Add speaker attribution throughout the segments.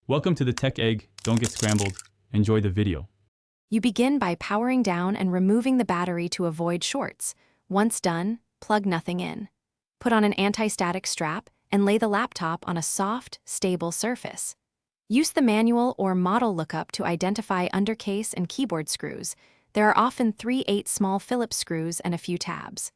Speaker 1: Welcome to the Tech Egg. Don't get scrambled. Enjoy the video.
Speaker 2: You begin by powering down and removing the battery to avoid shorts. Once done, plug nothing in. Put on an anti-static strap and lay the laptop on a soft, stable surface. Use the manual or model lookup to identify undercase and keyboard screws. There are often 3/8 small Phillips screws and a few tabs.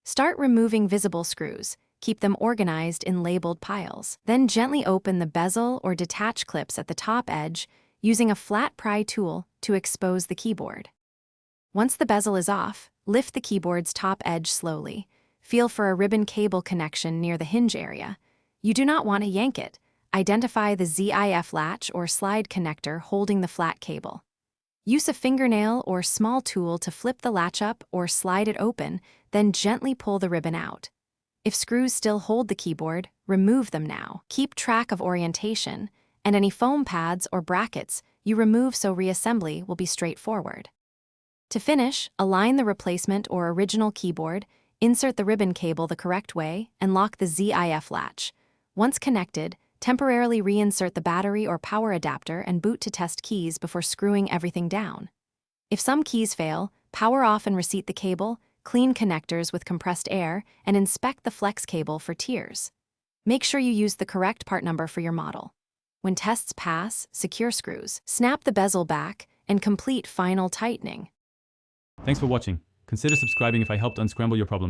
Speaker 2: Start removing visible screws. Keep them organized in labeled piles. Then gently open the bezel or detach clips at the top edge using a flat pry tool to expose the keyboard. Once the bezel is off, lift the keyboard's top edge slowly. Feel for a ribbon cable connection near the hinge area. You do not want to yank it. Identify the ZIF latch or slide connector holding the flat cable. Use a fingernail or small tool to flip the latch up or slide it open, then gently pull the ribbon out. If screws still hold the keyboard, remove them now. Keep track of orientation, and any foam pads or brackets you remove so reassembly will be straightforward. To finish, align the replacement or original keyboard, insert the ribbon cable the correct way, and lock the ZIF latch. Once connected, temporarily reinsert the battery or power adapter and boot to test keys before screwing everything down. If some keys fail, power off and reseat the cable, clean connectors with compressed air, and inspect the flex cable for tears. Make sure you use the correct part number for your model. When tests pass, secure screws, snap the bezel back, and complete final tightening.
Speaker 1: Thanks for watching. Consider subscribing if I helped unscramble your problems.